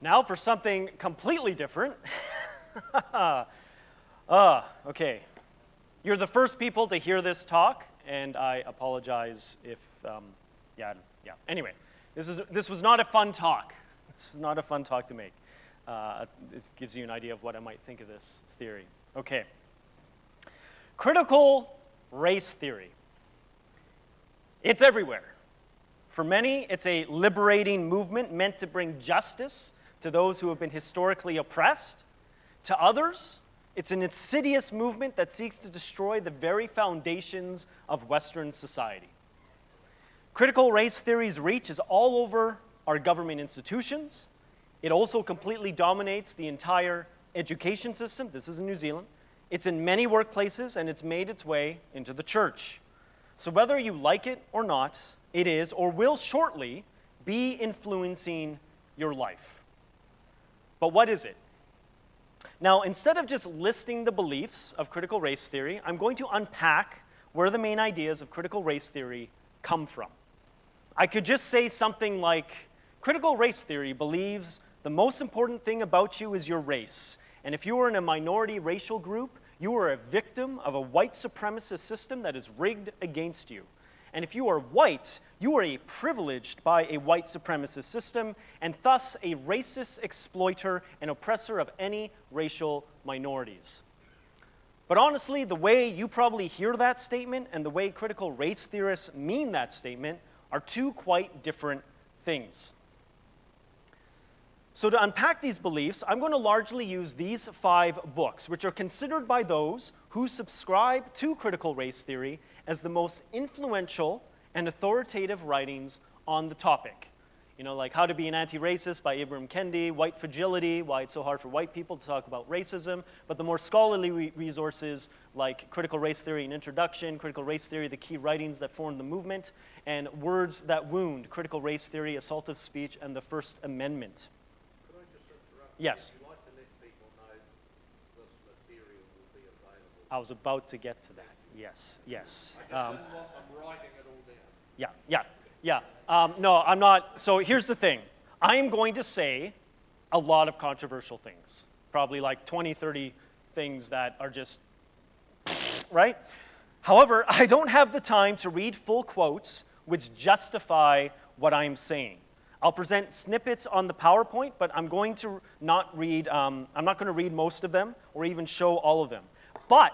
Now for something completely different. Okay. You're the first people to hear this talk, and I apologize if, yeah. Anyway, this was not a fun talk. This was not a fun talk to make. It gives you an idea of what I might think of this theory. Okay. Critical race theory. It's everywhere. For many, it's a liberating movement meant to bring justice to those who have been historically oppressed. To others, it's an insidious movement that seeks to destroy the very foundations of Western society. Critical race theory's reach is all over our government institutions. It also completely dominates the entire education system. This is in New Zealand. It's in many workplaces, and it's made its way into the church. So whether you like it or not, it is, or will shortly, be influencing your life. But what is it? Now, instead of just listing the beliefs of critical race theory, I'm going to unpack where the main ideas of critical race theory come from. I could just say something like, critical race theory believes the most important thing about you is your race. And if you are in a minority racial group, you are a victim of a white supremacist system that is rigged against you. And if you are white, you are privileged by a white supremacist system, and thus a racist exploiter and oppressor of any racial minorities. But honestly, the way you probably hear that statement and the way critical race theorists mean that statement are two quite different things. So to unpack these beliefs, I'm going to largely use these 5 books, which are considered by those who subscribe to critical race theory as the most influential and authoritative writings on the topic. You know, like How to Be an Anti-Racist by Ibram Kendi, White Fragility, Why It's So Hard for White People to Talk About Racism, but the more scholarly resources like Critical Race Theory and Introduction, Critical Race Theory, The Key Writings That Formed the Movement, and Words That Wound, Critical Race Theory, Assaultive Speech, and the First Amendment. Could I just interrupt? Yes. Would you like to let people know this material will be available? I was about to get to that. Yes. I just I'm writing it all down. Yeah. No, I'm not. So here's the thing. I am going to say a lot of controversial things. Probably like 20, 30 things that are just, right? However, I don't have the time to read full quotes which justify what I'm saying. I'll present snippets on the PowerPoint, but I'm going to not read, I'm not going to read most of them or even show all of them. But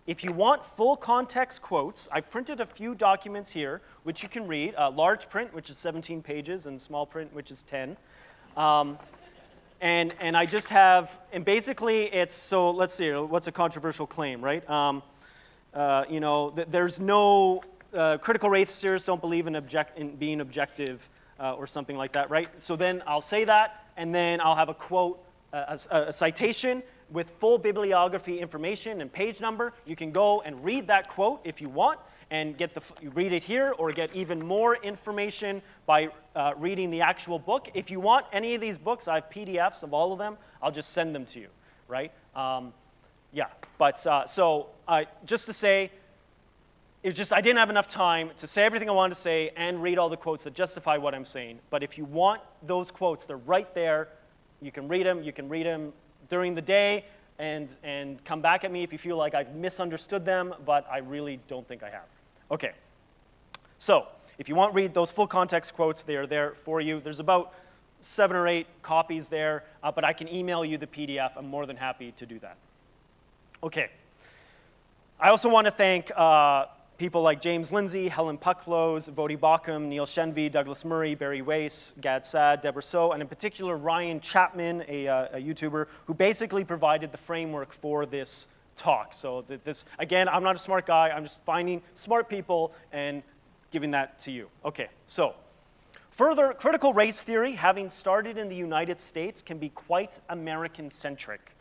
if you want full context quotes, I've printed a few documents here, which you can read. Large print, which is 17 pages, and small print, which is 10. And I just have, and basically it's, so let's see, what's a controversial claim, right? You know, there's no, critical race theorists don't believe in being objective or something like that, right? So then I'll say that, and then I'll have a quote, a citation, with full bibliography information and page number. You can go and read that quote if you want and read it here, or get even more information by reading the actual book. If you want any of these books, I have PDFs of all of them. I'll just send them to you, right? Yeah, but just to say, I didn't have enough time to say everything I wanted to say and read all the quotes that justify what I'm saying. But if you want those quotes, they're right there. You can read them. You can read them during the day and come back at me if you feel like I've misunderstood them, but I really don't think I have. Okay, so if you want to read those full context quotes, they are there for you. There's about 7 or 8 copies there, but I can email you the PDF. I'm more than happy to do that. Okay, I also want to thank people like James Lindsay, Helen Pucklows, Vodi Bakum, Neil Shenvi, Douglas Murray, Barry Weiss, Gad Sad, Deborah So, and in particular Ryan Chapman, a YouTuber, who basically provided the framework for this talk. So again, I'm not a smart guy. I'm just finding smart people and giving that to you. Okay, so further, critical race theory, having started in the United States, can be quite American-centric.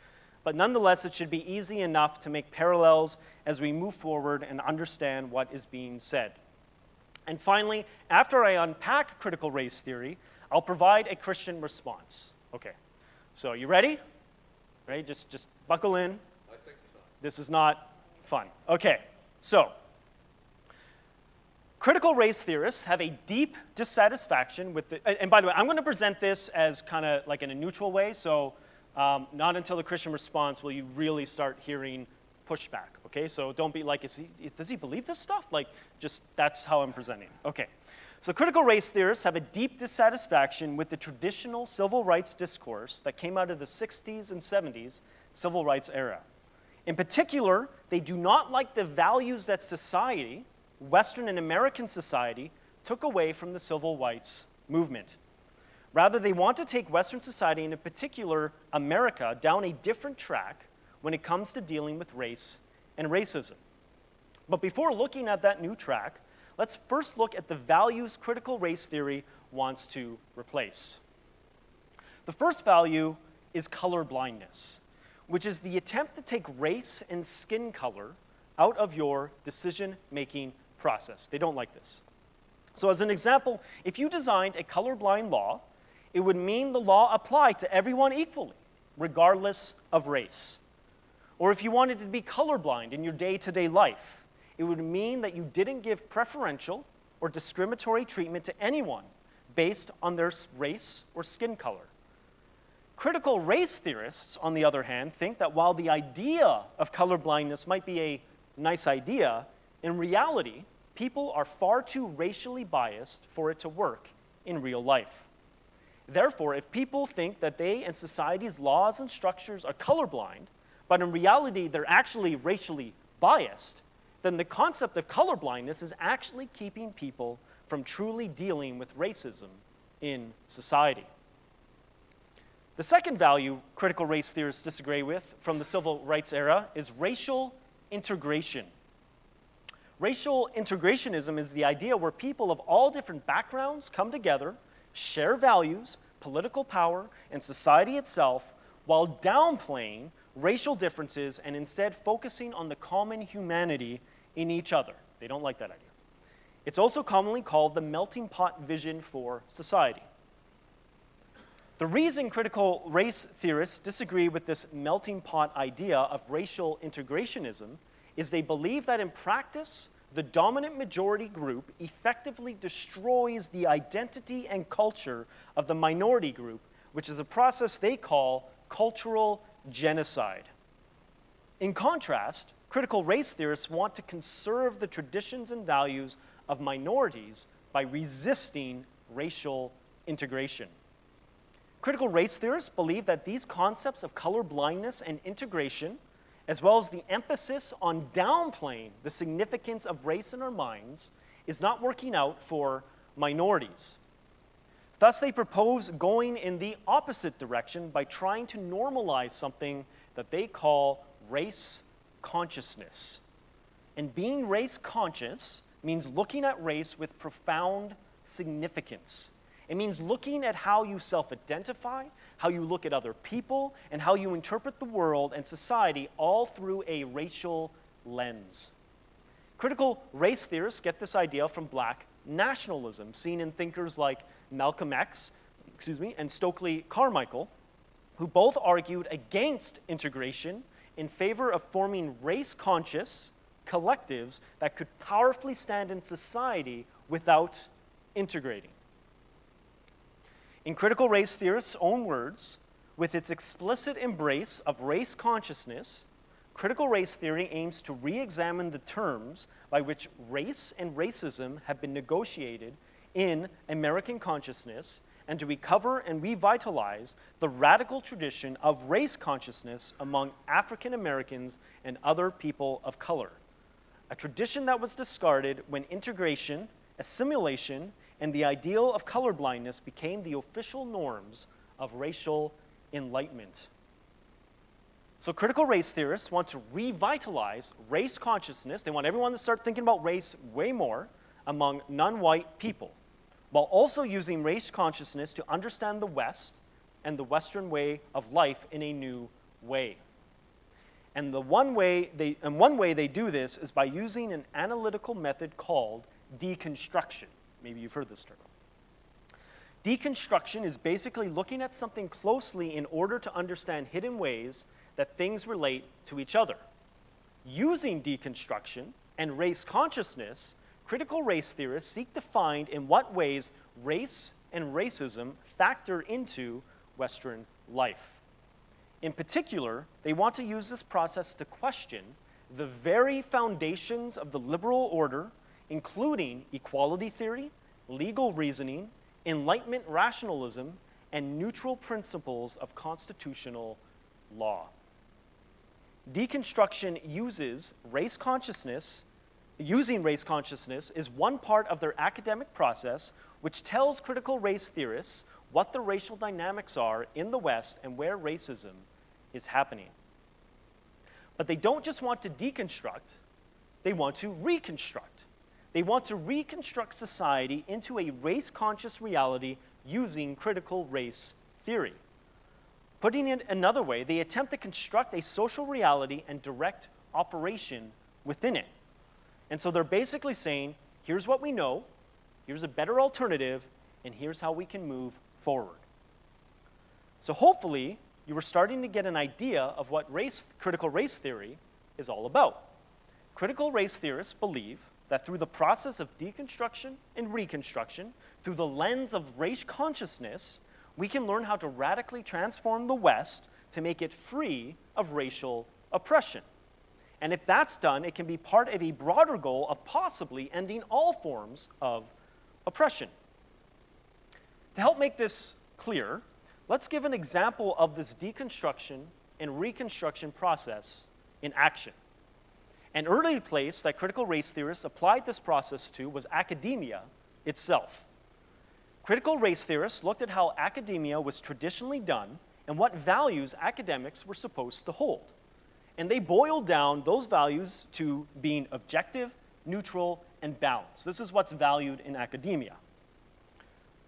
But nonetheless, it should be easy enough to make parallels as we move forward and understand what is being said. And finally, after I unpack critical race theory, I'll provide a Christian response. Okay, so you ready? Ready? Just buckle in. I think so. This is not fun. Okay, so Critical race theorists have a deep dissatisfaction with the, and by the way, I'm going to present this as kind of like in a neutral way, so not until the Christian response will you really start hearing pushback, okay? So don't be like, does he believe this stuff? Like, just that's how I'm presenting. Okay. So critical race theorists have a deep dissatisfaction with the traditional civil rights discourse that came out of the 60s and 70s civil rights era. In particular, they do not like the values that society, Western and American society, took away from the civil rights movement. Rather, they want to take Western society, and in particular America, down a different track when it comes to dealing with race and racism. But before looking at that new track, let's first look at the values critical race theory wants to replace. The first value is colorblindness, which is the attempt to take race and skin color out of your decision-making process. They don't like this. So as an example, if you designed a colorblind law, it would mean the law applied to everyone equally, regardless of race. Or if you wanted to be colorblind in your day-to-day life, it would mean that you didn't give preferential or discriminatory treatment to anyone based on their race or skin color. Critical race theorists, on the other hand, think that while the idea of colorblindness might be a nice idea, in reality, people are far too racially biased for it to work in real life. Therefore, if people think that they and society's laws and structures are colorblind, but in reality they're actually racially biased, then the concept of colorblindness is actually keeping people from truly dealing with racism in society. The second value critical race theorists disagree with from the civil rights era is racial integration. Racial integrationism is the idea where people of all different backgrounds come together, share values, political power, and society itself, while downplaying racial differences and instead focusing on the common humanity in each other. They don't like that idea. It's also commonly called the melting pot vision for society. The reason critical race theorists disagree with this melting pot idea of racial integrationism is they believe that in practice, the dominant majority group effectively destroys the identity and culture of the minority group, which is a process they call cultural genocide. In contrast, critical race theorists want to conserve the traditions and values of minorities by resisting racial integration. Critical race theorists believe that these concepts of colorblindness and integration, as well as the emphasis on downplaying the significance of race in our minds, is not working out for minorities. Thus, they propose going in the opposite direction by trying to normalize something that they call race consciousness. And being race conscious means looking at race with profound significance. It means looking at how you self-identify, how you look at other people, and how you interpret the world and society all through a racial lens. Critical race theorists get this idea from black nationalism, seen in thinkers like Malcolm X, and Stokely Carmichael, who both argued against integration in favor of forming race-conscious collectives that could powerfully stand in society without integrating. In critical race theorists' own words, with its explicit embrace of race consciousness, critical race theory aims to re-examine the terms by which race and racism have been negotiated in American consciousness and to recover and revitalize the radical tradition of race consciousness among African Americans and other people of color, a tradition that was discarded when integration, assimilation, and the ideal of colorblindness became the official norms of racial enlightenment. So critical race theorists want to revitalize race consciousness. They want everyone to start thinking about race way more among non-white people, while also using race consciousness to understand the West and the Western way of life in a new way. And one way they do this is by using an analytical method called deconstruction. Maybe you've heard this term. Deconstruction is basically looking at something closely in order to understand hidden ways that things relate to each other. Using deconstruction and race consciousness, critical race theorists seek to find in what ways race and racism factor into Western life. In particular, they want to use this process to question the very foundations of the liberal order, including equality theory, legal reasoning, Enlightenment rationalism, and neutral principles of constitutional law. Deconstruction using race consciousness is one part of their academic process which tells critical race theorists what the racial dynamics are in the West and where racism is happening. But they don't just want to deconstruct, they want to reconstruct. They want to reconstruct society into a race-conscious reality using critical race theory. Putting it another way, they attempt to construct a social reality and direct operation within it. And so they're basically saying, here's what we know, here's a better alternative, and here's how we can move forward. So hopefully, you were starting to get an idea of what critical race theory is all about. Critical race theorists believe that through the process of deconstruction and reconstruction, through the lens of race consciousness, we can learn how to radically transform the West to make it free of racial oppression. And if that's done, it can be part of a broader goal of possibly ending all forms of oppression. To help make this clear, let's give an example of this deconstruction and reconstruction process in action. An early place that critical race theorists applied this process to was academia itself. Critical race theorists looked at how academia was traditionally done and what values academics were supposed to hold. And they boiled down those values to being objective, neutral, and balanced. This is what's valued in academia.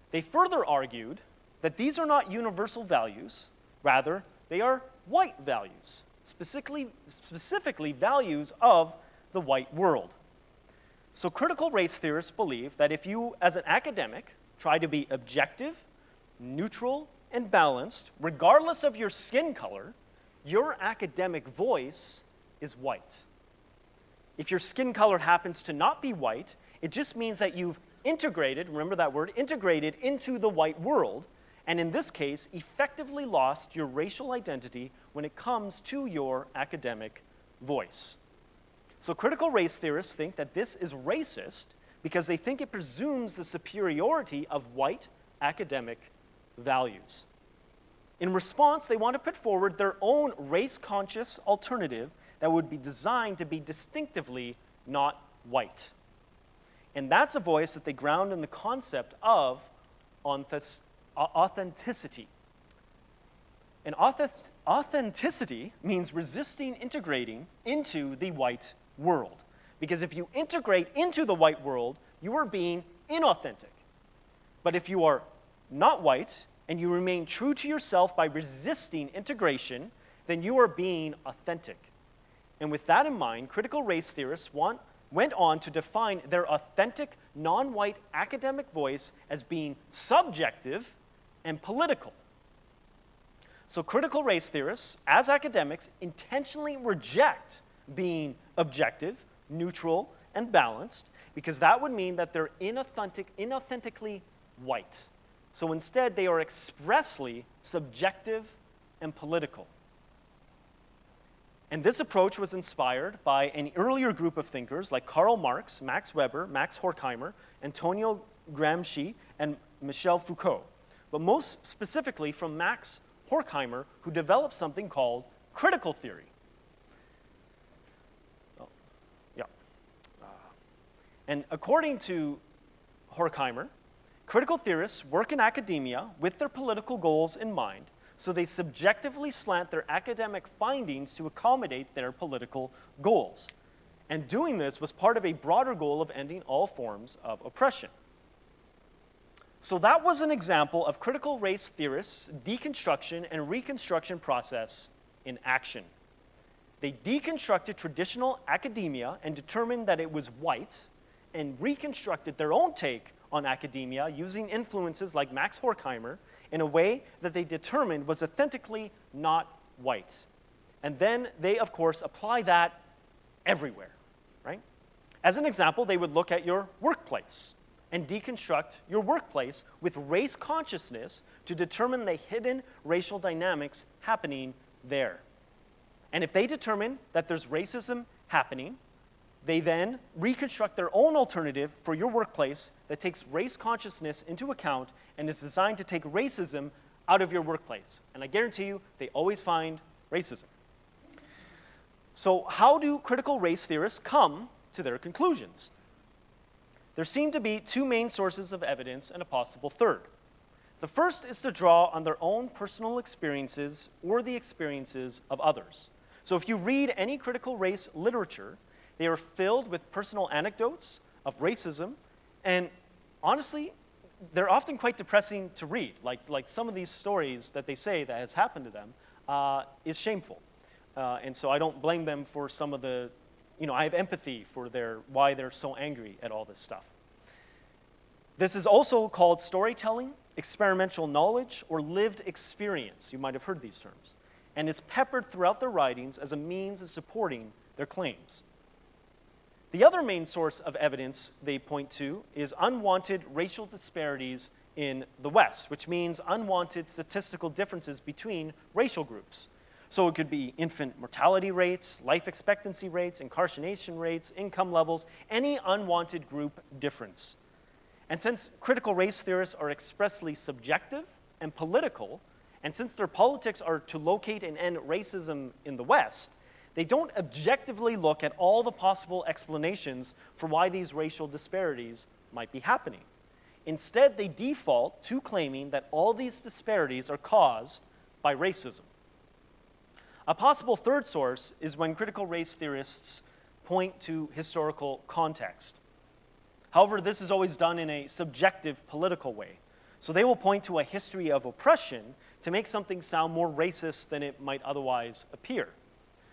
They further argued that these are not universal values, rather, they are white values, specifically values of the white world. So critical race theorists believe that if you, as an academic, try to be objective, neutral, and balanced, regardless of your skin color, your academic voice is white. If your skin color happens to not be white, it just means that you've integrated, remember that word, integrated into the white world, and in this case, effectively lost your racial identity when it comes to your academic voice. So critical race theorists think that this is racist because they think it presumes the superiority of white academic values. In response, they want to put forward their own race-conscious alternative that would be designed to be distinctively not white. And that's a voice that they ground in the concept of authenticity. And authenticity means resisting integrating into the white world. Because if you integrate into the white world, you are being inauthentic. But if you are not white and you remain true to yourself by resisting integration, then you are being authentic. And with that in mind, critical race theorists went on to define their authentic, non-white academic voice as being subjective and political. So critical race theorists, as academics, intentionally reject being objective, neutral, and balanced, because that would mean that they're inauthentically white. So instead, they are expressly subjective and political. And this approach was inspired by an earlier group of thinkers like Karl Marx, Max Weber, Max Horkheimer, Antonio Gramsci, and Michel Foucault. But most specifically from Max Horkheimer, who developed something called critical theory. And according to Horkheimer, critical theorists work in academia with their political goals in mind, so they subjectively slant their academic findings to accommodate their political goals. And doing this was part of a broader goal of ending all forms of oppression. So that was an example of critical race theorists' deconstruction and reconstruction process in action. They deconstructed traditional academia and determined that it was white, and reconstructed their own take on academia using influences like Max Horkheimer in a way that they determined was authentically not white. And then they, of course, apply that everywhere, right? As an example, they would look at your workplace and deconstruct your workplace with race consciousness to determine the hidden racial dynamics happening there. And if they determine that there's racism happening, they then reconstruct their own alternative for your workplace that takes race consciousness into account and is designed to take racism out of your workplace. And I guarantee you, they always find racism. So how do critical race theorists come to their conclusions? There seem to be two main sources of evidence and a possible third. The first is to draw on their own personal experiences or the experiences of others. So if you read any critical race literature, they are filled with personal anecdotes of racism, and honestly, they're often quite depressing to read. Like some of these stories that they say that has happened to them is shameful. And so I don't blame them for some of the, I have empathy for why they're so angry at all this stuff. This is also called storytelling, experiential knowledge, or lived experience. You might have heard these terms. And is peppered throughout their writings as a means of supporting their claims. The other main source of evidence they point to is unwanted racial disparities in the West, which means unwanted statistical differences between racial groups. So it could be infant mortality rates, life expectancy rates, incarceration rates, income levels, any unwanted group difference. And since critical race theorists are expressly subjective and political, and since their politics are to locate and end racism in the West, they don't objectively look at all the possible explanations for why these racial disparities might be happening. Instead, they default to claiming that all these disparities are caused by racism. A possible third source is when critical race theorists point to historical context. However, this is always done in a subjective political way. So they will point to a history of oppression to make something sound more racist than it might otherwise appear.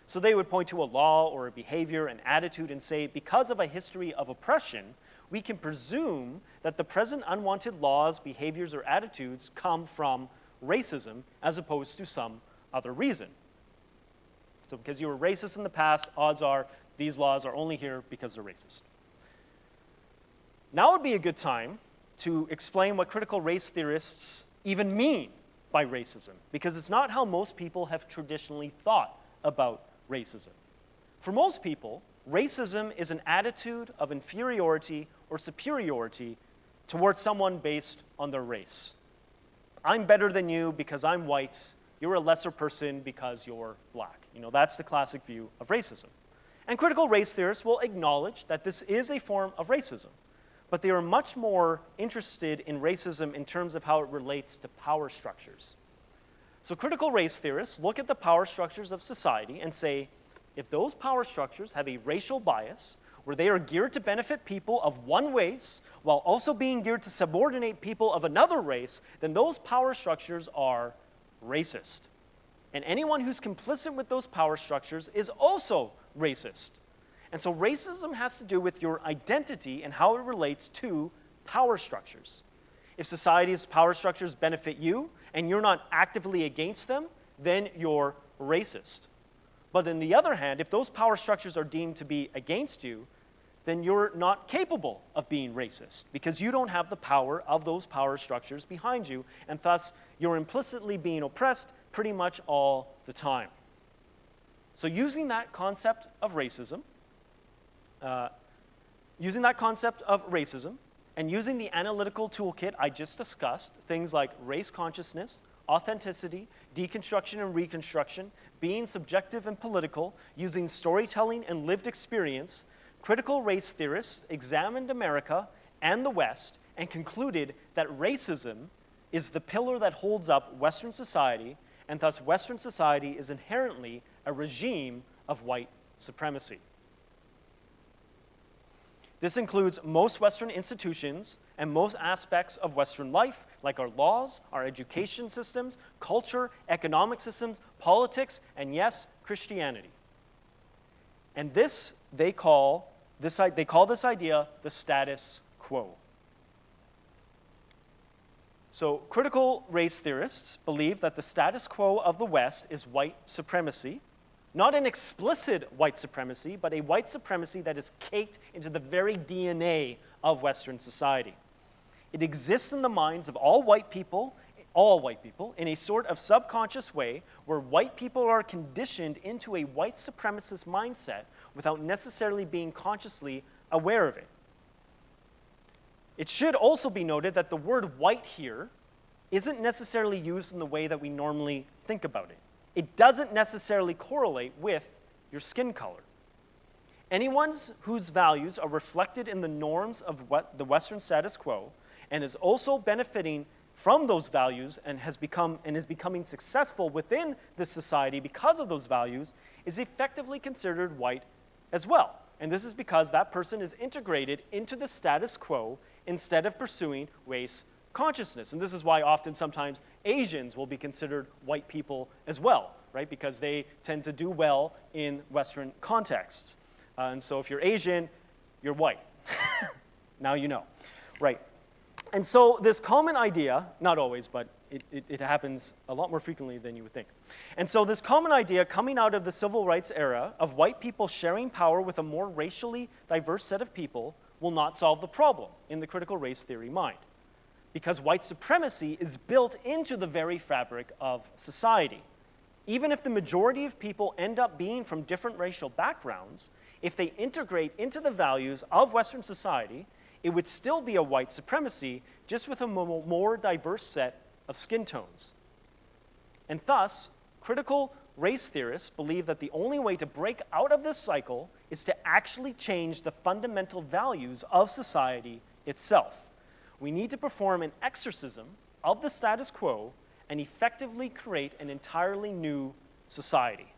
So they would point to a law or a behavior, an attitude, and say, because of a history of oppression, we can presume that the present unwanted laws, behaviors, or attitudes come from racism as opposed to some other reason. So because you were racist in the past, odds are these laws are only here because they're racist. Now would be a good time to explain what critical race theorists even mean by racism, because it's not how most people have traditionally thought about racism. For most people, racism is an attitude of inferiority or superiority towards someone based on their race. I'm better than you because I'm white. You're a lesser person because you're black. That's the classic view of racism. And critical race theorists will acknowledge that this is a form of racism, but they are much more interested in racism in terms of how it relates to power structures. So critical race theorists look at the power structures of society and say, if those power structures have a racial bias, where they are geared to benefit people of one race while also being geared to subordinate people of another race, then those power structures are racist. And anyone who's complicit with those power structures is also racist. And so racism has to do with your identity and how it relates to power structures. If society's power structures benefit you and you're not actively against them, then you're racist. But on the other hand, if those power structures are deemed to be against you, then you're not capable of being racist because you don't have the power of those power structures behind you, and thus you're implicitly being oppressed pretty much all the time. So using that concept of racism, and using the analytical toolkit I just discussed, things like race consciousness, authenticity, deconstruction and reconstruction, being subjective and political, using storytelling and lived experience, critical race theorists examined America and the West and concluded that racism is the pillar that holds up Western society, and thus Western society is inherently a regime of white supremacy. This includes most Western institutions and most aspects of Western life, like our laws, our education systems, culture, economic systems, politics, and yes, Christianity. And they call this idea the status quo. So critical race theorists believe that the status quo of the West is white supremacy, Not an explicit white supremacy, but a white supremacy that is caked into the very DNA of Western society. It exists in the minds of all white people, in a sort of subconscious way where white people are conditioned into a white supremacist mindset without necessarily being consciously aware of it. It should also be noted that the word white here isn't necessarily used in the way that we normally think about it. It doesn't necessarily correlate with your skin color. Anyone whose values are reflected in the norms of the Western status quo and is also benefiting from those values and is becoming successful within this society because of those values is effectively considered white as well. And this is because that person is integrated into the status quo instead of pursuing race consciousness. And this is why often sometimes Asians will be considered white people as well, right? Because they tend to do well in Western contexts. And so if you're Asian, you're white. Now you know, right? And so this common idea, not always, but it happens a lot more frequently than you would think. And so this common idea coming out of the civil rights era of white people sharing power with a more racially diverse set of people will not solve the problem in the critical race theory mind, because white supremacy is built into the very fabric of society. Even if the majority of people end up being from different racial backgrounds, if they integrate into the values of Western society, it would still be a white supremacy, just with a more diverse set of skin tones. And thus, critical race theorists believe that the only way to break out of this cycle is to actually change the fundamental values of society itself. We need to perform an exorcism of the status quo and effectively create an entirely new society.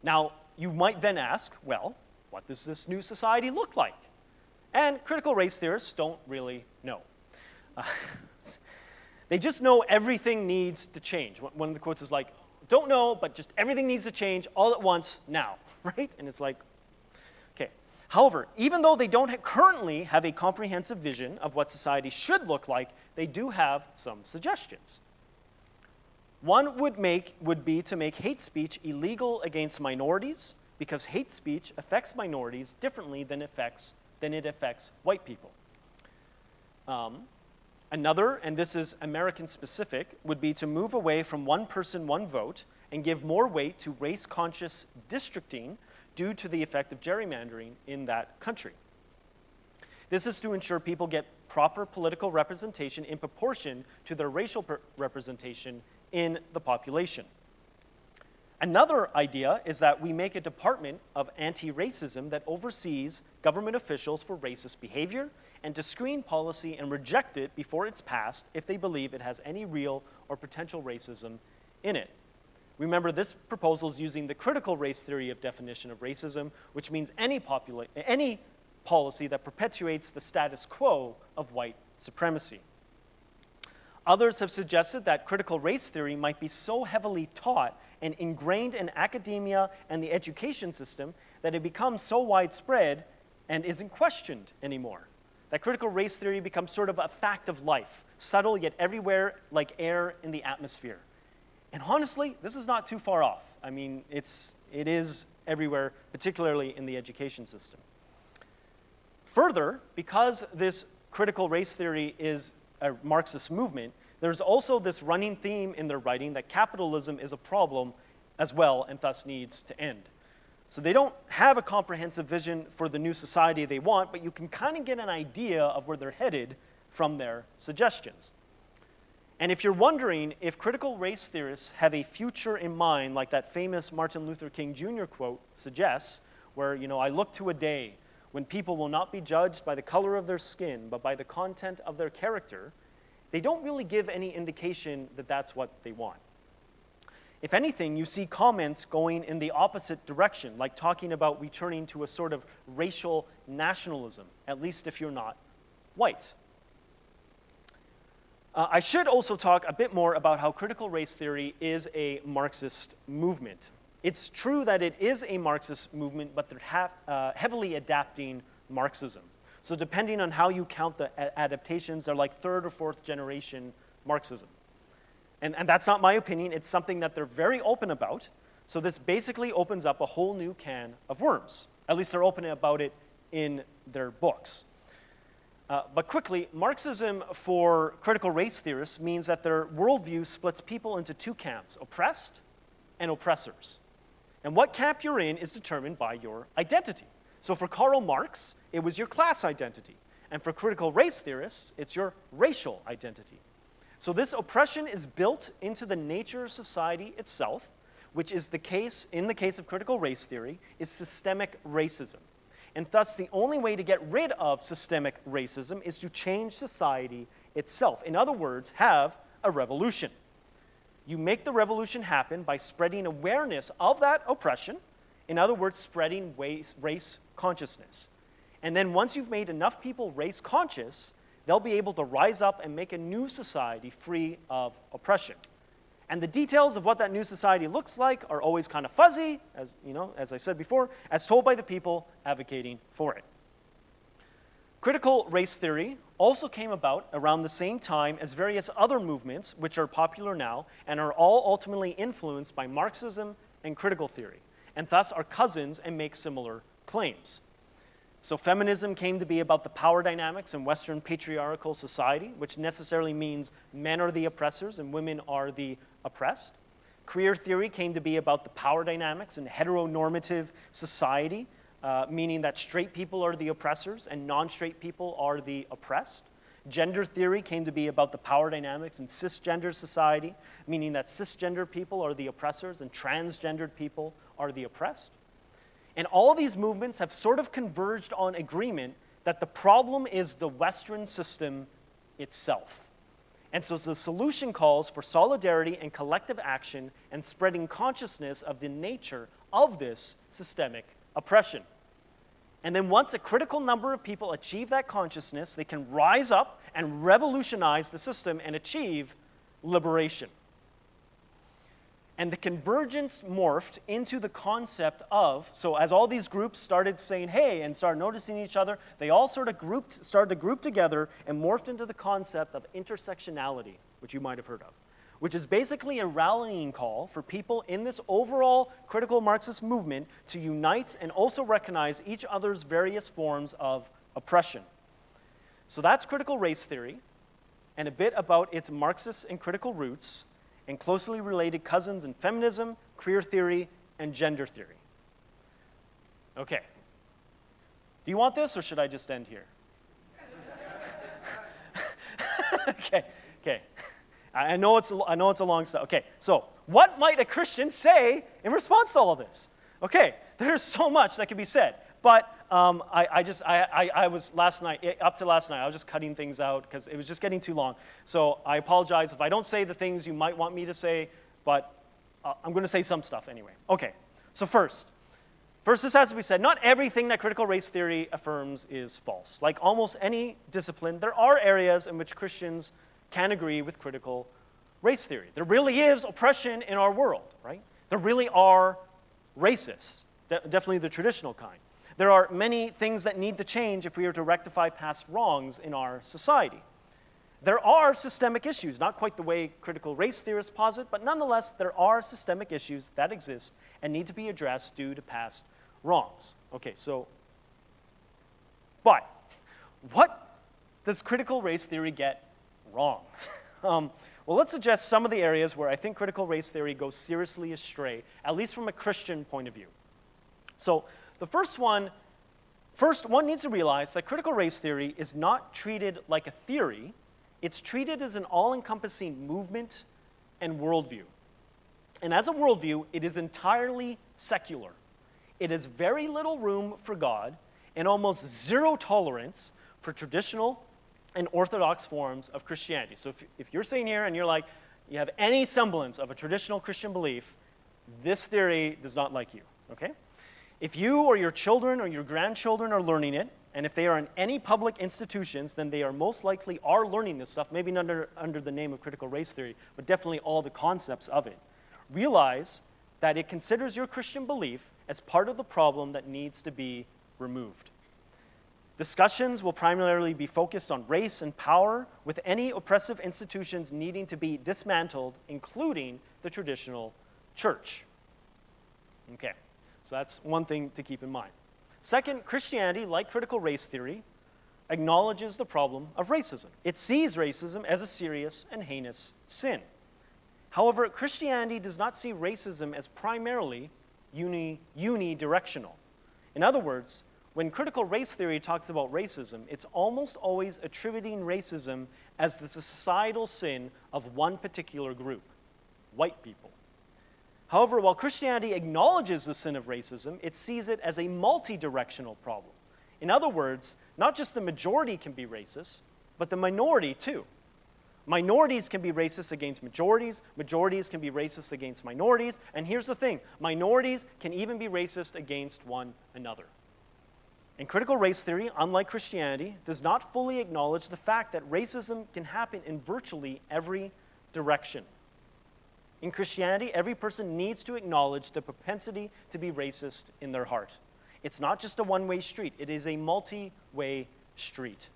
Now, you might then ask, well, what does this new society look like? And critical race theorists don't really know. They just know everything needs to change. One of the quotes is like, don't know, but just everything needs to change all at once now, right? And it's like, okay. However, even though they don't currently have a comprehensive vision of what society should look like, they do have some suggestions. One would be to make hate speech illegal against minorities, because hate speech affects minorities differently than it affects white people. Another, and this is American specific, would be to move away from one person, one vote and give more weight to race-conscious districting due to the effect of gerrymandering in that country. This is to ensure people get proper political representation in proportion to their racial representation in the population. Another idea is that we make a department of anti-racism that oversees government officials for racist behavior and to screen policy and reject it before it's passed if they believe it has any real or potential racism in it. Remember, this proposal is using the critical race theory of definition of racism, which means any policy that perpetuates the status quo of white supremacy. Others have suggested that critical race theory might be so heavily taught and ingrained in academia and the education system that it becomes so widespread and isn't questioned anymore. That critical race theory becomes sort of a fact of life, subtle yet everywhere like air in the atmosphere. And honestly, this is not too far off. I mean, it is everywhere, particularly in the education system. Further, because this critical race theory is a Marxist movement, there's also this running theme in their writing that capitalism is a problem as well and thus needs to end. So they don't have a comprehensive vision for the new society they want, but you can kind of get an idea of where they're headed from their suggestions. And if you're wondering if critical race theorists have a future in mind, like that famous Martin Luther King Jr. quote suggests, where, I look to a day when people will not be judged by the color of their skin, but by the content of their character, they don't really give any indication that that's what they want. If anything, you see comments going in the opposite direction, like talking about returning to a sort of racial nationalism, at least if you're not white. I should also talk a bit more about how critical race theory is a Marxist movement. It's true that it is a Marxist movement, but they're heavily adapting Marxism. So depending on how you count the adaptations, they're like third or fourth generation Marxism. And that's not my opinion. It's something that they're very open about. So this basically opens up a whole new can of worms. At least they're open about it in their books. But quickly, Marxism for critical race theorists means that their worldview splits people into two camps, oppressed and oppressors. And what camp you're in is determined by your identity. So for Karl Marx, it was your class identity. And for critical race theorists, it's your racial identity. So this oppression is built into the nature of society itself, which is the case, in the case of critical race theory, is systemic racism. And thus, the only way to get rid of systemic racism is to change society itself. In other words, have a revolution. You make the revolution happen by spreading awareness of that oppression. In other words, spreading race consciousness. And then once you've made enough people race conscious, they'll be able to rise up and make a new society free of oppression. And the details of what that new society looks like are always kind of fuzzy, as I said before, as told by the people advocating for it. Critical race theory also came about around the same time as various other movements which are popular now and are all ultimately influenced by Marxism and critical theory, and thus are cousins and make similar claims. So feminism came to be about the power dynamics in Western patriarchal society, which necessarily means men are the oppressors and women are the oppressed. Queer theory came to be about the power dynamics in heteronormative society, meaning that straight people are the oppressors and non-straight people are the oppressed. Gender theory came to be about the power dynamics in cisgender society, meaning that cisgender people are the oppressors and transgendered people are the oppressed. And all these movements have sort of converged on agreement that the problem is the Western system itself. And so the solution calls for solidarity and collective action and spreading consciousness of the nature of this systemic oppression. And then once a critical number of people achieve that consciousness, they can rise up and revolutionize the system and achieve liberation. And the convergence morphed into the concept of, so as all these groups started saying, hey, and started noticing each other, they all started to group together and morphed into the concept of intersectionality, which you might have heard of, which is basically a rallying call for people in this overall critical Marxist movement to unite and also recognize each other's various forms of oppression. So that's critical race theory, and a bit about its Marxist and critical roots, and closely related cousins in feminism, queer theory, and gender theory. Okay. Do you want this, or should I just end here? Okay. I know it's a long stuff. Okay, so what might a Christian say in response to all of this? Okay, there's so much that can be said, but I was last night, up to last night, I was just cutting things out because it was just getting too long. So I apologize if I don't say the things you might want me to say, but I'm going to say some stuff anyway. Okay, so first, this has to be said, not everything that critical race theory affirms is false. Like almost any discipline, there are areas in which Christians can agree with critical race theory. There really is oppression in our world, right? There really are racists, definitely the traditional kind. There are many things that need to change if we are to rectify past wrongs in our society. There are systemic issues, not quite the way critical race theorists posit, but nonetheless, there are systemic issues that exist and need to be addressed due to past wrongs. Okay, but what does critical race theory get wrong? Well, let's suggest some of the areas where I think critical race theory goes seriously astray, at least from a Christian point of view. So the first one needs to realize that critical race theory is not treated like a theory. It's treated as an all-encompassing movement and worldview. And as a worldview, it is entirely secular. It has very little room for God and almost zero tolerance for traditional and orthodox forms of Christianity. So if you're sitting here and you're like, you have any semblance of a traditional Christian belief, this theory does not like you, okay? If you or your children or your grandchildren are learning it, and if they are in any public institutions, then they are most likely learning this stuff, maybe not under the name of critical race theory, but definitely all the concepts of it. Realize that it considers your Christian belief as part of the problem that needs to be removed. Discussions will primarily be focused on race and power, with any oppressive institutions needing to be dismantled, including the traditional church. Okay, so that's one thing to keep in mind. Second, Christianity, like critical race theory, acknowledges the problem of racism. It sees racism as a serious and heinous sin. However, Christianity does not see racism as primarily unidirectional. In other words, when critical race theory talks about racism, it's almost always attributing racism as the societal sin of one particular group, white people. However, while Christianity acknowledges the sin of racism, it sees it as a multi-directional problem. In other words, not just the majority can be racist, but the minority too. Minorities can be racist against majorities, majorities can be racist against minorities, and here's the thing, minorities can even be racist against one another. And critical race theory, unlike Christianity, does not fully acknowledge the fact that racism can happen in virtually every direction. In Christianity, every person needs to acknowledge the propensity to be racist in their heart. It's not just a one-way street, it is a multi-way street.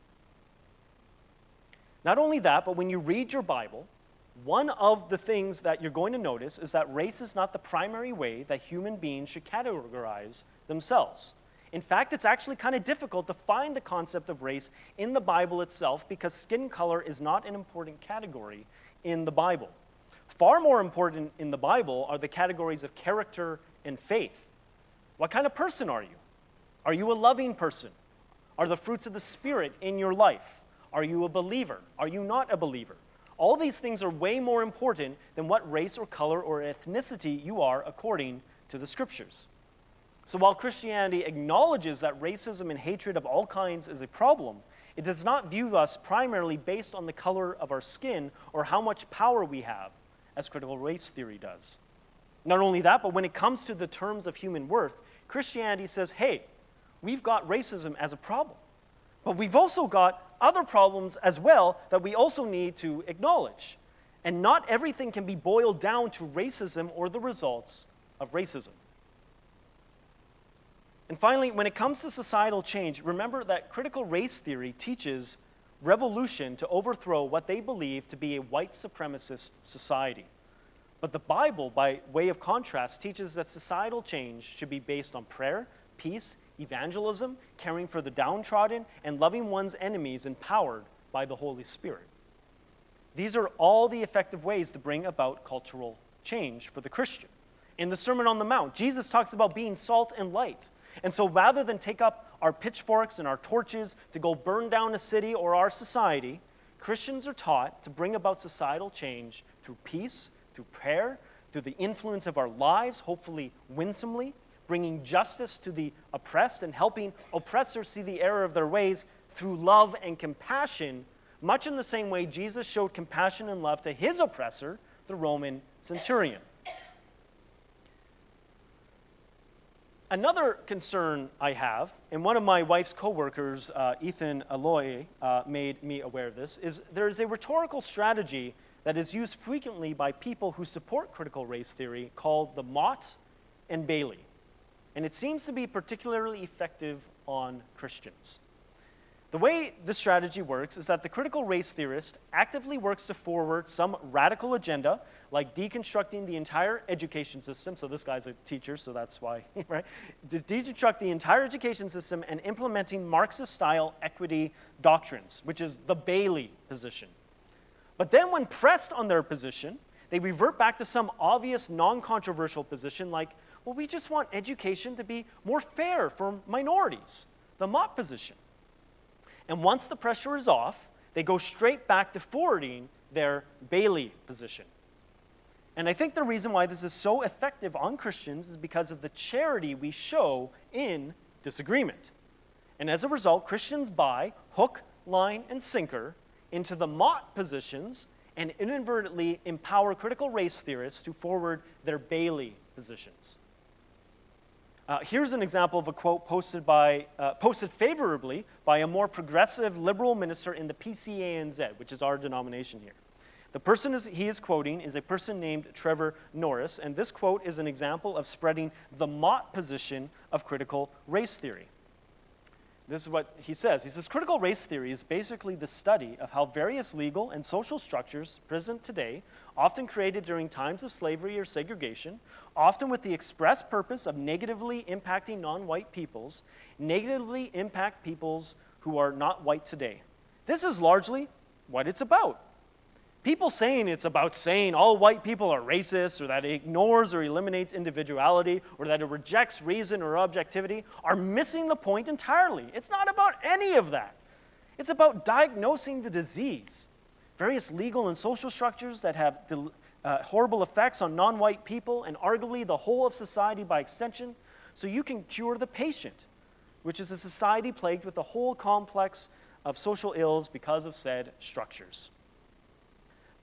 Not only that, but when you read your Bible, one of the things that you're going to notice is that race is not the primary way that human beings should categorize themselves. In fact, it's actually kind of difficult to find the concept of race in the Bible itself because skin color is not an important category in the Bible. Far more important in the Bible are the categories of character and faith. What kind of person are you? Are you a loving person? Are the fruits of the Spirit in your life? Are you a believer? Are you not a believer? All these things are way more important than what race or color or ethnicity you are according to the Scriptures. So while Christianity acknowledges that racism and hatred of all kinds is a problem, it does not view us primarily based on the color of our skin or how much power we have, as critical race theory does. Not only that, but when it comes to the terms of human worth, Christianity says, hey, we've got racism as a problem, but we've also got other problems as well that we also need to acknowledge. And not everything can be boiled down to racism or the results of racism. And finally, when it comes to societal change, remember that critical race theory teaches revolution to overthrow what they believe to be a white supremacist society. But the Bible, by way of contrast, teaches that societal change should be based on prayer, peace, evangelism, caring for the downtrodden, and loving one's enemies empowered by the Holy Spirit. These are all the effective ways to bring about cultural change for the Christian. In the Sermon on the Mount, Jesus talks about being salt and light. And so rather than take up our pitchforks and our torches to go burn down a city or our society, Christians are taught to bring about societal change through peace, through prayer, through the influence of our lives, hopefully winsomely, bringing justice to the oppressed and helping oppressors see the error of their ways through love and compassion, much in the same way Jesus showed compassion and love to his oppressor, the Roman centurion. Another concern I have, and one of my wife's coworkers, Ethan Aloy, made me aware of this, is there is a rhetorical strategy that is used frequently by people who support critical race theory called the Mott and Bailey. And it seems to be particularly effective on Christians. The way this strategy works is that the critical race theorist actively works to forward some radical agenda, like deconstructing the entire education system. So this guy's a teacher, so that's why, right? To deconstruct the entire education system and implementing Marxist-style equity doctrines, which is the Bailey position. But then when pressed on their position, they revert back to some obvious non-controversial position like, well, we just want education to be more fair for minorities, the Mott position. And once the pressure is off, they go straight back to forwarding their Bailey position. And I think the reason why this is so effective on Christians is because of the charity we show in disagreement. And as a result, Christians buy hook, line, and sinker into the Mott positions and inadvertently empower critical race theorists to forward their Bailey positions. Here's an example of a quote posted favorably by a more progressive liberal minister in the PCANZ, which is our denomination here. The person he is quoting is a person named Trevor Norris, and this quote is an example of spreading the Mott position of critical race theory. This is what he says. He says, critical race theory is basically the study of how various legal and social structures present today, often created during times of slavery or segregation, often with the express purpose of negatively impacting non-white peoples, negatively impact peoples who are not white today. This is largely what it's about. People saying it's about saying all white people are racist, or that it ignores or eliminates individuality, or that it rejects reason or objectivity are missing the point entirely. It's not about any of that. It's about diagnosing the disease. Various legal and social structures that have horrible effects on non-white people and arguably the whole of society by extension, so you can cure the patient, which is a society plagued with a whole complex of social ills because of said structures.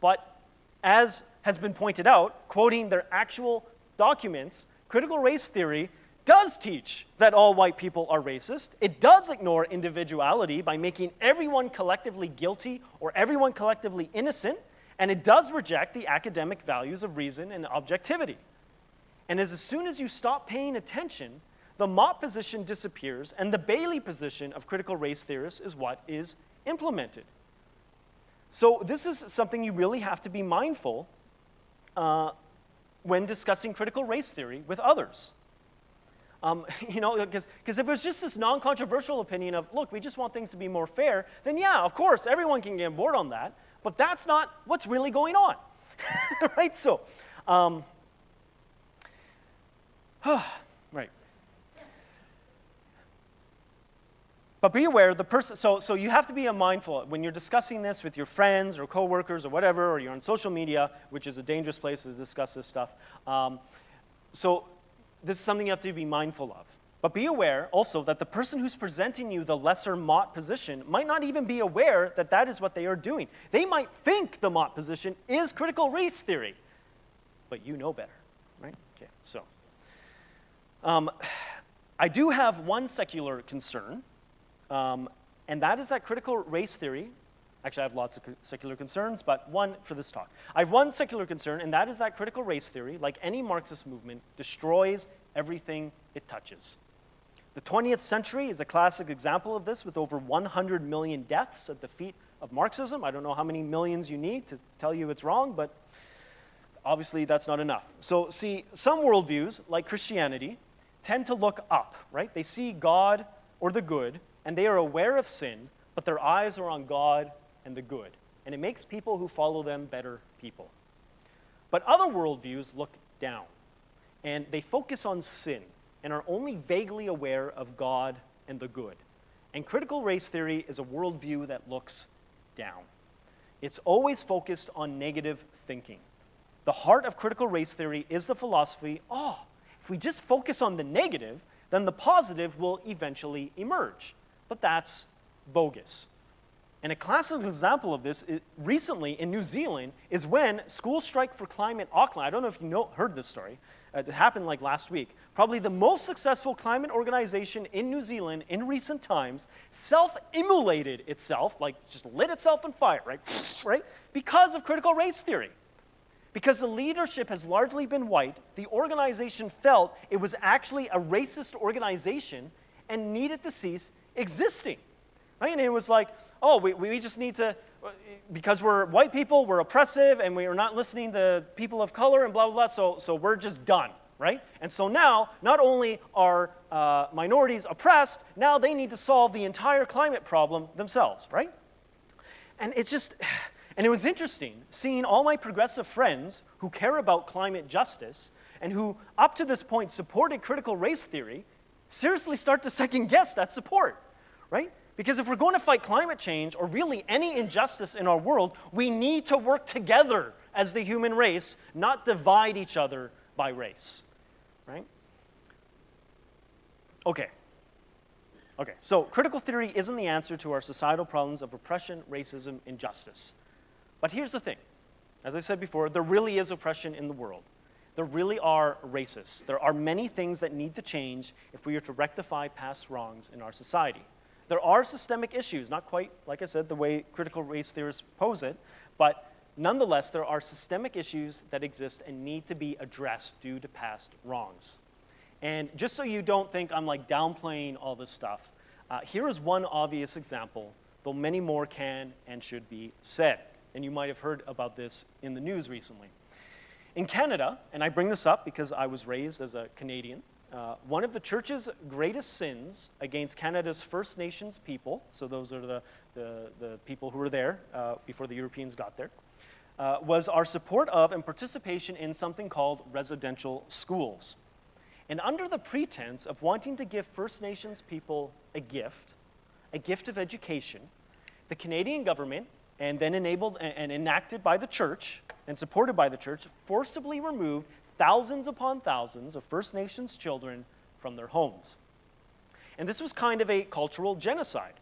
But as has been pointed out, quoting their actual documents, critical race theory does teach that all white people are racist. It does ignore individuality by making everyone collectively guilty or everyone collectively innocent, and it does reject the academic values of reason and objectivity. And as soon as you stop paying attention, the Mott position disappears, and the Bailey position of critical race theorists is what is implemented. So this is something you really have to be mindful when discussing critical race theory with others. Because if it was just this non-controversial opinion of, look, we just want things to be more fair, then yeah, of course, everyone can get on board on that, but that's not what's really going on, right? So, right. But be aware, the person, so you have to be mindful when you're discussing this with your friends or coworkers or whatever, or you're on social media, which is a dangerous place to discuss this stuff. So this is something you have to be mindful of. But be aware also that the person who's presenting you the lesser Mott position might not even be aware that that is what they are doing. They might think the Mott position is critical race theory, but you know better, right? Okay, so I do have one secular concern. And that is that critical race theory, actually I have lots of secular concerns, but one for this talk. I have one secular concern, and that is that critical race theory, like any Marxist movement, destroys everything it touches. The 20th century is a classic example of this, with over 100 million deaths at the feet of Marxism. I don't know how many millions you need to tell you it's wrong, but obviously that's not enough. So see, some worldviews, like Christianity, tend to look up, right? They see God or the good, and they are aware of sin, but their eyes are on God and the good. And it makes people who follow them better people. But other worldviews look down, and they focus on sin and are only vaguely aware of God and the good. And critical race theory is a worldview that looks down. It's always focused on negative thinking. The heart of critical race theory is the philosophy, if we just focus on the negative, then the positive will eventually emerge. But that's bogus. And a classic example of this recently in New Zealand is when School Strike for Climate Auckland, I don't know if you heard this story, it happened like last week, probably the most successful climate organization in New Zealand in recent times, self-immolated itself, like just lit itself on fire, right? Because of critical race theory. Because the leadership has largely been white, the organization felt it was actually a racist organization and needed to cease existing, right? And it was like, we just need to, because we're white people, we're oppressive, and we are not listening to people of color, and blah, blah, blah, so we're just done, right? And so now, not only are minorities oppressed, now they need to solve the entire climate problem themselves, right? And it's just, and it was interesting seeing all my progressive friends who care about climate justice and who, up to this point, supported critical race theory, seriously start to second guess that support, right? Because if we're going to fight climate change, or really any injustice in our world, we need to work together as the human race, not divide each other by race, right? Okay, so critical theory isn't the answer to our societal problems of oppression, racism, injustice. But here's the thing. As I said before, there really is oppression in the world. There really are racists. There are many things that need to change if we are to rectify past wrongs in our society. There are systemic issues, not quite, like I said, the way critical race theorists pose it, but nonetheless, there are systemic issues that exist and need to be addressed due to past wrongs. And just so you don't think I'm like downplaying all this stuff, Here is one obvious example, though many more can and should be said. And you might have heard about this in the news recently. In Canada, and I bring this up because I was raised as a Canadian, one of the church's greatest sins against Canada's First Nations people, so those are the people who were there before the Europeans got there, was our support of and participation in something called residential schools. And under the pretense of wanting to give First Nations people a gift of education, the Canadian government, and then enabled and enacted by the church and supported by the church, forcibly removed thousands upon thousands of First Nations children from their homes. And this was kind of a cultural genocide,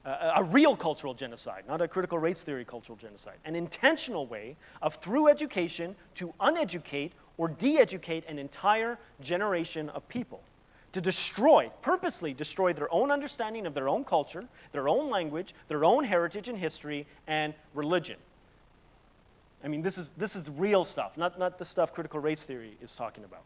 a real cultural genocide, not a critical race theory cultural genocide, an intentional way of, through education, to uneducate or de-educate an entire generation of people, to destroy, purposely destroy their own understanding of their own culture, their own language, their own heritage and history, and religion. I mean, this is real stuff, not the stuff critical race theory is talking about.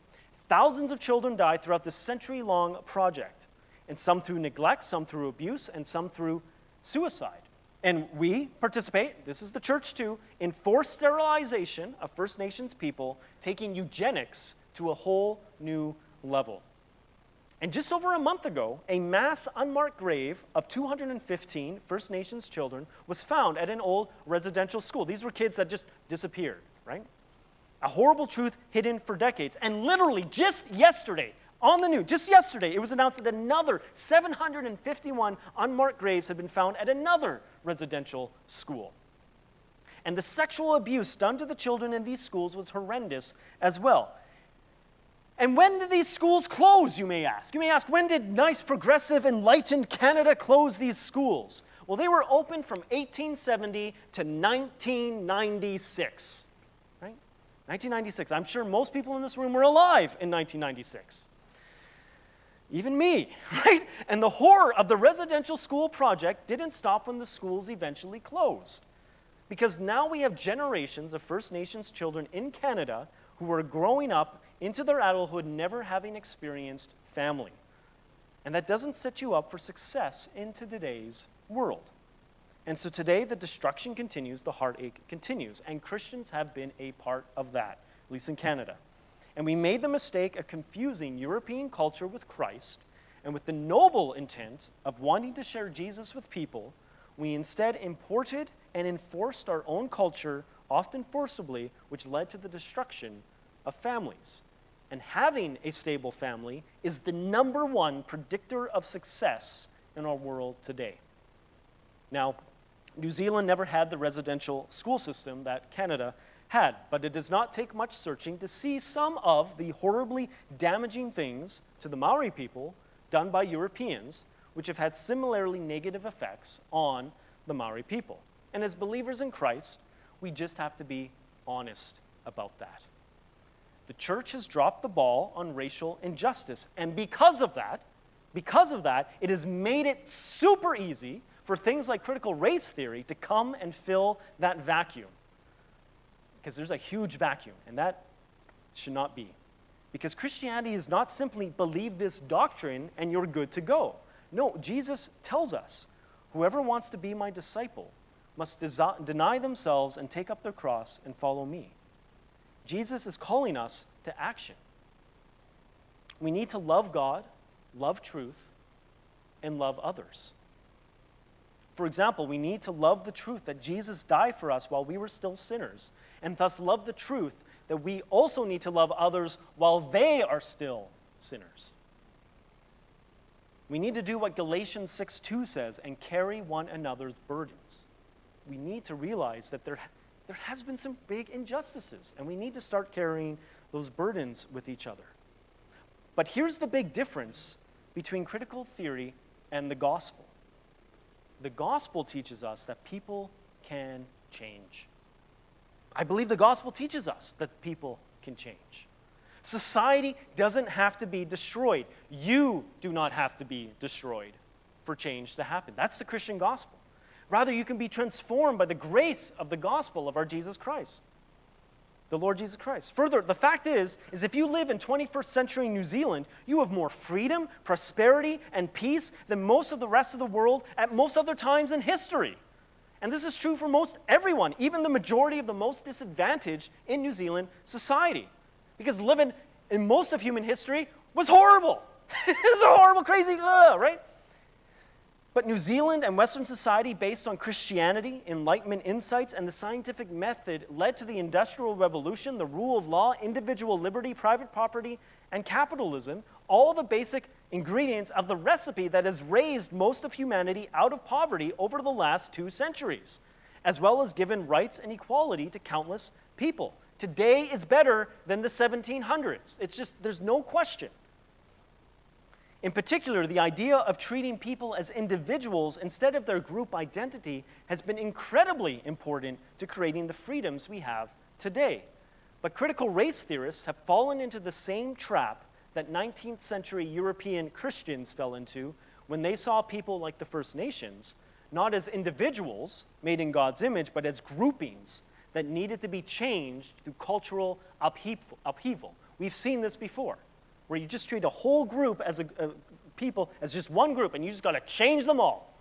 Thousands of children died throughout this century-long project, and some through neglect, some through abuse, and some through suicide. And we participate, this is the church too, in forced sterilization of First Nations people, taking eugenics to a whole new level. And just over a month ago, a mass unmarked grave of 215 First Nations children was found at an old residential school. These were kids that just disappeared, right? A horrible truth hidden for decades. And literally just yesterday, on the news, just yesterday, it was announced that another 751 unmarked graves had been found at another residential school. And the sexual abuse done to the children in these schools was horrendous as well. And when did these schools close, you may ask? You may ask, when did nice, progressive, enlightened Canada close these schools? Well, they were open from 1870 to 1996, right? 1996. I'm sure most people in this room were alive in 1996. Even me, right? And the horror of the residential school project didn't stop when the schools eventually closed. Because now we have generations of First Nations children in Canada who are growing up into their adulthood never having experienced family. And that doesn't set you up for success into today's world. And so today the destruction continues, the heartache continues, and Christians have been a part of that, at least in Canada. And we made the mistake of confusing European culture with Christ, and with the noble intent of wanting to share Jesus with people, we instead imported and enforced our own culture, often forcibly, which led to the destruction of families. And having a stable family is the number one predictor of success in our world today. Now, New Zealand never had the residential school system that Canada had, but it does not take much searching to see some of the horribly damaging things to the Maori people done by Europeans, which have had similarly negative effects on the Maori people. And as believers in Christ, we just have to be honest about that. The church has dropped the ball on racial injustice, and because of that, it has made it super easy for things like critical race theory to come and fill that vacuum. Because there's a huge vacuum, and that should not be. Because Christianity is not simply believe this doctrine and you're good to go. No, Jesus tells us, whoever wants to be my disciple must deny themselves and take up their cross and follow me. Jesus is calling us to action. We need to love God, love truth, and love others. For example, we need to love the truth that Jesus died for us while we were still sinners, and thus love the truth that we also need to love others while they are still sinners. We need to do what Galatians 6:2 says and carry one another's burdens. We need to realize that there has been some big injustices, and we need to start carrying those burdens with each other. But here's the big difference between critical theory and the gospel. The gospel teaches us that people can change. I believe the gospel teaches us that people can change. Society doesn't have to be destroyed. You do not have to be destroyed for change to happen. That's the Christian gospel. Rather, you can be transformed by the grace of the gospel of our Jesus Christ. the Lord Jesus Christ. Further, the fact is if you live in 21st century New Zealand, you have more freedom, prosperity, and peace than most of the rest of the world at most other times in history. And this is true for most everyone, even the majority of the most disadvantaged in New Zealand society. Because living in most of human history was horrible. It's a horrible, crazy, right? But New Zealand and Western society, based on Christianity, Enlightenment insights, and the scientific method, led to the Industrial Revolution, the rule of law, individual liberty, private property, and capitalism, all the basic ingredients of the recipe that has raised most of humanity out of poverty over the last 2 centuries, as well as given rights and equality to countless people. Today is better than the 1700s. It's just, there's no question. In particular, the idea of treating people as individuals instead of their group identity has been incredibly important to creating the freedoms we have today. But critical race theorists have fallen into the same trap that 19th century European Christians fell into when they saw people like the First Nations not as individuals made in God's image, but as groupings that needed to be changed through cultural upheaval. We've seen this before, where you just treat a whole group as people as just one group, and you just got to change them all.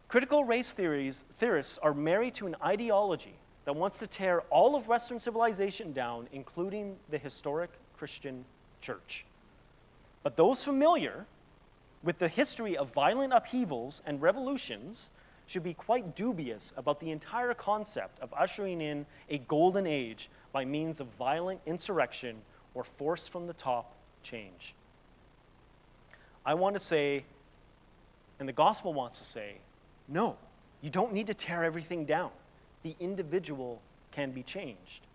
Critical race theorists are married to an ideology that wants to tear all of Western civilization down, including the historic Christian church. But those familiar with the history of violent upheavals and revolutions should be quite dubious about the entire concept of ushering in a golden age by means of violent insurrection or force from the top change. I want to say, and the gospel wants to say, no, you don't need to tear everything down. The individual can be changed.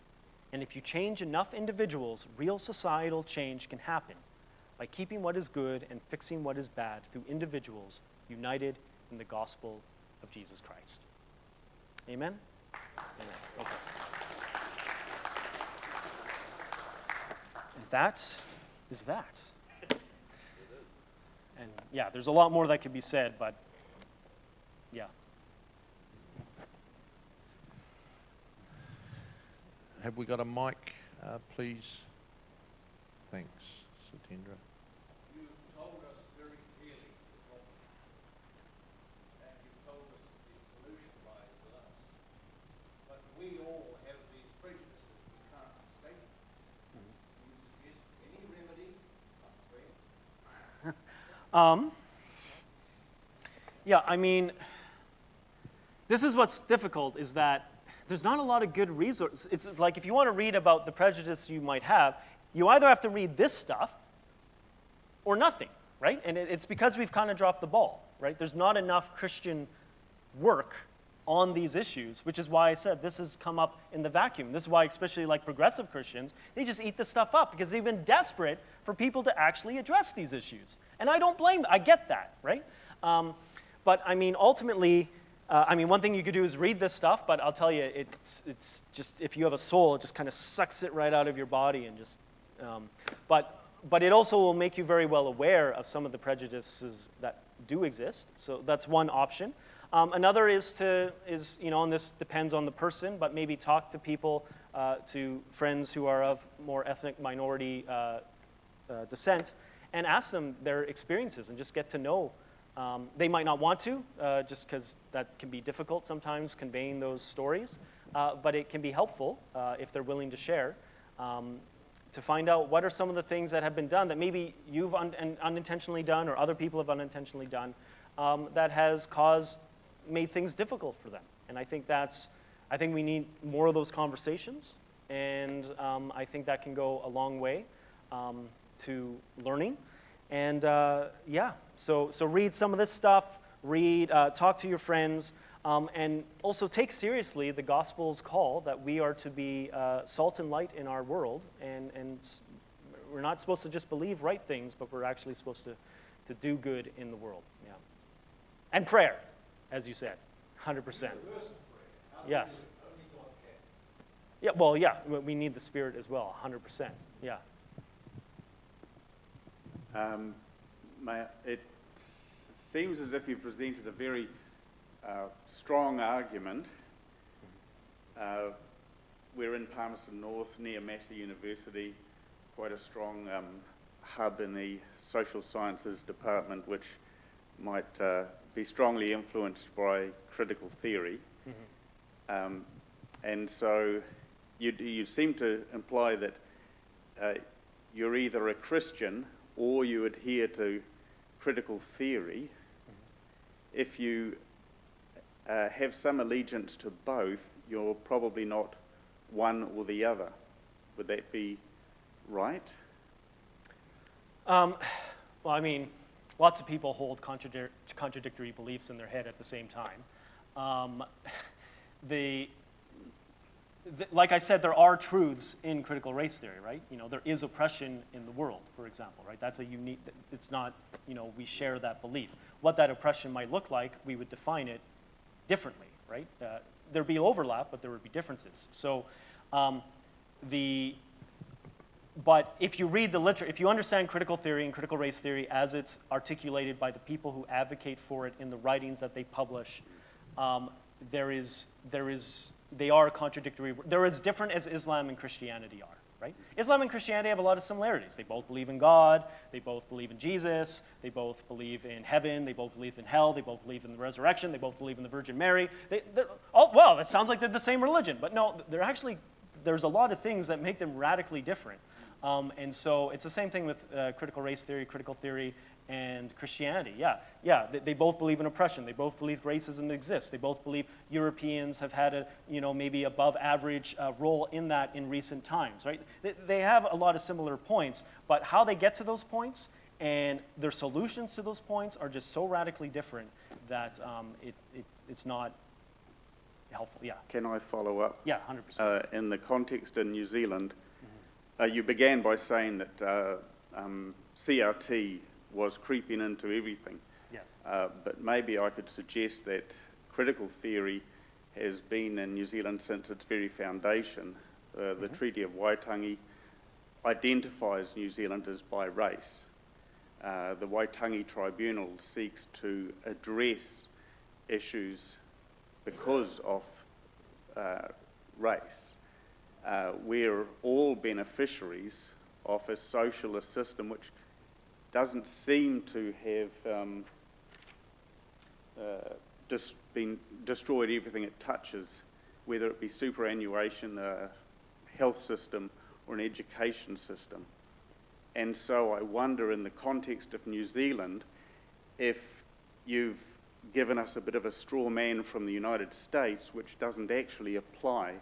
And if you change enough individuals, real societal change can happen by keeping what is good and fixing what is bad through individuals united in the gospel of Jesus Christ. Amen? Amen. Okay. And that is that. And yeah, there's a lot more that could be said, but yeah. Have we got a mic, please? Thanks, Satendra. You told us very clearly the problem, and you told us the solution lies with us. But we all have these prejudices we can't mistake. Can you suggest any remedy? Yeah, I mean, this is what's difficult, is that there's not a lot of good resources. It's like if you want to read about the prejudice you might have, you either have to read this stuff or nothing, right? And it's because we've kind of dropped the ball, right? There's not enough Christian work on these issues, which is why I said this has come up in the vacuum. This is why, especially like progressive Christians, they just eat this stuff up because they've been desperate for people to actually address these issues. And I don't blame them. I get that, right? But I mean, ultimately, one thing you could do is read this stuff, but I'll tell you, it's just, if you have a soul, it just kind of sucks it right out of your body and just, but it also will make you very well aware of some of the prejudices that do exist. So that's one option. Another is, and this depends on the person, but maybe talk to people, to friends who are of more ethnic minority descent, and ask them their experiences and just get to know. They might not want to, just because that can be difficult sometimes, conveying those stories, but it can be helpful if they're willing to share, to find out what are some of the things that have been done that maybe you've unintentionally done or other people have unintentionally done that has made things difficult for them. And I think we need more of those conversations, and I think that can go a long way to learning. And so read some of this stuff, talk to your friends, and also take seriously the gospel's call that we are to be salt and light in our world, and we're not supposed to just believe right things, but we're actually supposed to do good in the world. Yeah. And prayer, as you said, 100%. Yes. Yeah, well, yeah, we need the Spirit as well, 100%. Yeah. It seems as if you presented a very strong argument we're in Palmerston North, near Massey University, quite a strong hub in the social sciences department, which might be strongly influenced by critical theory. And so you seem to imply that you're either a Christian or you adhere to critical theory. If you have some allegiance to both, you're probably not one or the other. Would that be right? Well, I mean, lots of people hold contradictory beliefs in their head at the same time. Like I said, there are truths in critical race theory, right? You know, there is oppression in the world, for example, right? That's a unique, it's not, you know, we share that belief. What that oppression might look like, we would define it differently, right? There'd be overlap, but there would be differences. So but if you read the literature, if you understand critical theory and critical race theory as it's articulated by the people who advocate for it in the writings that they publish, they are contradictory. They're as different as Islam and Christianity are, right? Islam and Christianity have a lot of similarities. They both believe in God. They both believe in Jesus. They both believe in heaven. They both believe in hell. They both believe in the resurrection. They both believe in the Virgin Mary. Well, that sounds like they're the same religion. But no, there's a lot of things that make them radically different. And so it's the same thing with critical race theory, critical theory, and Christianity. They both believe in oppression. They both believe racism exists. They both believe Europeans have had a, maybe above average role in that in recent times, right? They have a lot of similar points, but how they get to those points and their solutions to those points are just so radically different that it's not helpful. Yeah. Can I follow up? Yeah, 100%. In the context in New Zealand, you began by saying that CRT was creeping into everything. Yes. But maybe I could suggest that critical theory has been in New Zealand since its very foundation. The Treaty of Waitangi identifies New Zealanders by race. The Waitangi Tribunal seeks to address issues because of race. We're all beneficiaries of a socialist system which doesn't seem to have been destroyed everything it touches, whether it be superannuation, a health system, or an education system. And so I wonder, in the context of New Zealand, if you've given us a bit of a straw man from the United States, which doesn't actually apply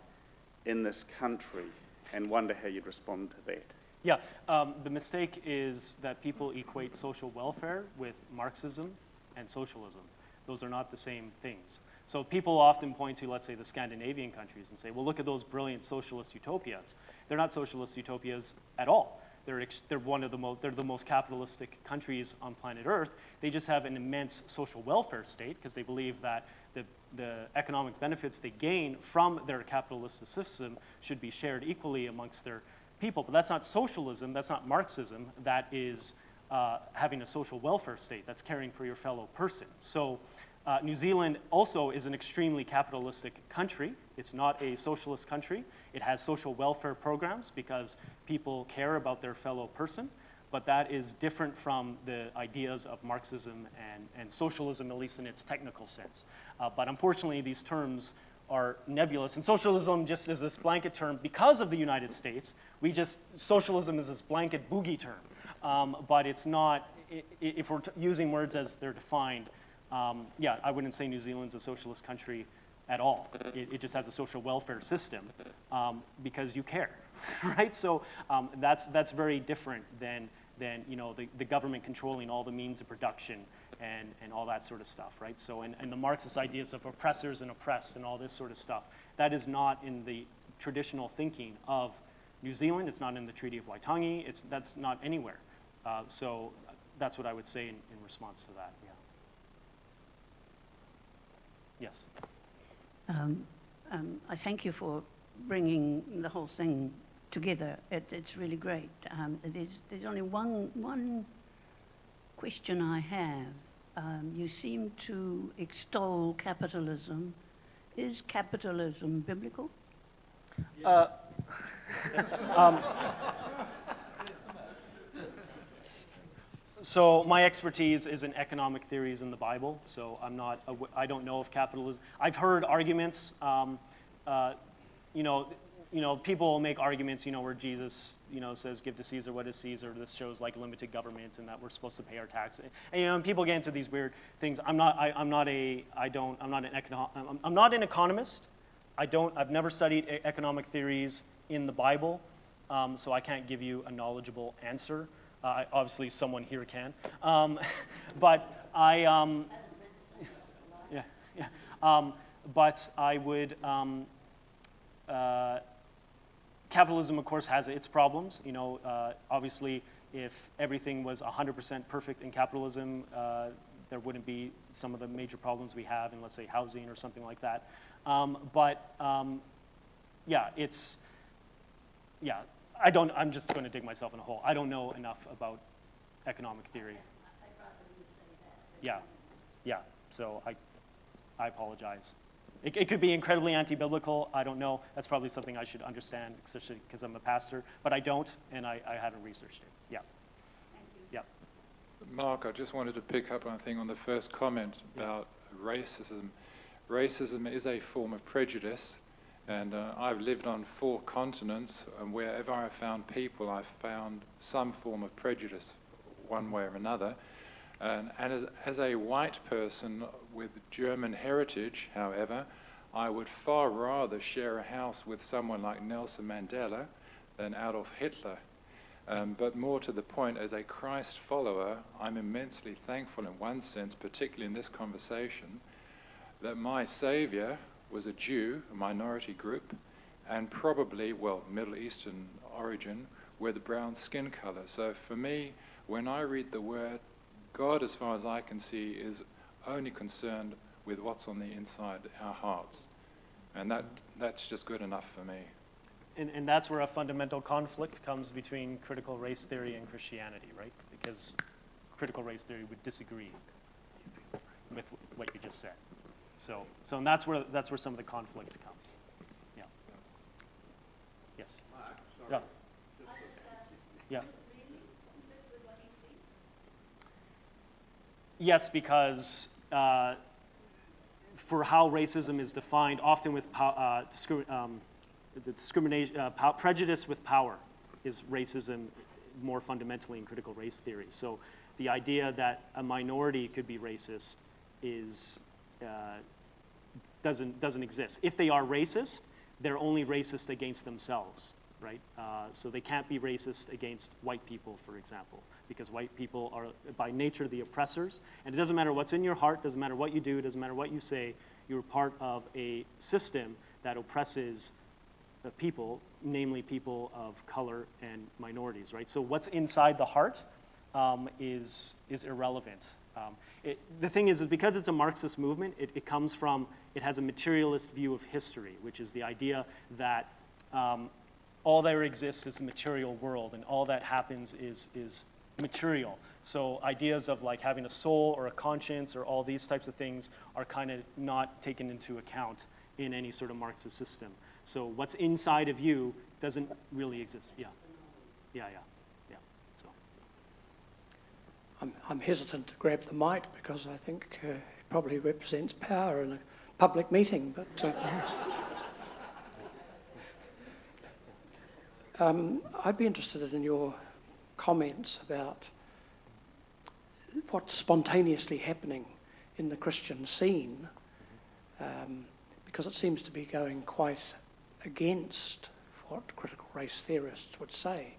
in this country, and wonder how you'd respond to that. Yeah, the mistake is that people equate social welfare with Marxism and socialism. Those are not the same things. So people often point to, let's say, the Scandinavian countries and say, well, look at those brilliant socialist utopias. They're not socialist utopias at all. They're the most capitalistic countries on planet Earth. They just have an immense social welfare state because they believe that the economic benefits they gain from their capitalist system should be shared equally amongst their people. But that's not socialism, that's not Marxism, that is having a social welfare state, that's caring for your fellow person. So New Zealand also is an extremely capitalistic country. It's not a socialist country. It has social welfare programs because people care about their fellow person, but that is different from the ideas of Marxism and socialism, at least in its technical sense. But unfortunately, these terms are nebulous, and socialism just is this blanket term because of the United States. Socialism is this blanket boogie term, but it's not, if we're using words as they're defined, I wouldn't say New Zealand's a socialist country at all. It just has a social welfare system because you care, right? So that's very different than the government controlling all the means of production and all that sort of stuff, right? So and the Marxist ideas of oppressors and oppressed and all this sort of stuff, that is not in the traditional thinking of New Zealand. It's not in the Treaty of Waitangi. That's not anywhere. So that's what I would say in response to that. Yeah. Yes. I thank you for bringing the whole thing together. It's really great. There's only one question I have. You seem to extol capitalism. Is capitalism biblical? So my expertise is in economic theories in the Bible. So I don't know if capitalism. I've heard arguments. You know, people will make arguments. You know, where Jesus, says, "Give to Caesar what is Caesar." This shows like limited government, and that we're supposed to pay our tax. And and people get into these weird things. I'm not an economist. I've never studied economic theories in the Bible, so I can't give you a knowledgeable answer. Obviously, someone here can. But but I would. Capitalism, of course, has its problems. Obviously, if everything was 100% perfect in capitalism, there wouldn't be some of the major problems we have in, let's say, housing or something like that. I'm just going to dig myself in a hole. I don't know enough about economic theory. Yeah. So I apologize. It could be incredibly anti-biblical. I don't know. That's probably something I should understand, especially because I'm a pastor. But I don't, and I haven't researched it. Yeah. Yeah. Mark, I just wanted to pick up on a thing on the first comment about racism. Racism is a form of prejudice, and I've lived on 4 continents, and wherever I've found people, I've found some form of prejudice, one way or another. And as a white person with German heritage, however, I would far rather share a house with someone like Nelson Mandela than Adolf Hitler. But more to the point, as a Christ follower, I'm immensely thankful in one sense, particularly in this conversation, that my Savior was a Jew, a minority group, and probably, Middle Eastern origin, with a brown skin color. So for me, when I read the word, God, as far as I can see, is only concerned with what's on the inside our hearts. And that's just good enough for me. And that's where a fundamental conflict comes between critical race theory and Christianity, right? Because critical race theory would disagree with what you just said. So and that's where some of the conflict comes. Yeah. Yes. Yeah. Yeah. Yes, because for how racism is defined, often with discrimination, prejudice with power is racism more fundamentally in critical race theory. So the idea that a minority could be racist doesn't exist. If they are racist, they're only racist against themselves, right? So they can't be racist against white people, for example, because white people are by nature the oppressors. And it doesn't matter what's in your heart, doesn't matter what you do, doesn't matter what you say, you're part of a system that oppresses people, namely people of color and minorities, right? So what's inside the heart is irrelevant. The thing is because it's a Marxist movement, it has a materialist view of history, which is the idea that all there exists is the material world, and all that happens is material. So ideas of like having a soul or a conscience or all these types of things are kind of not taken into account in any sort of Marxist system. So what's inside of you doesn't really exist. Yeah. So I'm hesitant to grab the mic because I think it probably represents power in a public meeting, but I'd be interested in your comments about what's spontaneously happening in the Christian scene, because it seems to be going quite against what critical race theorists would say.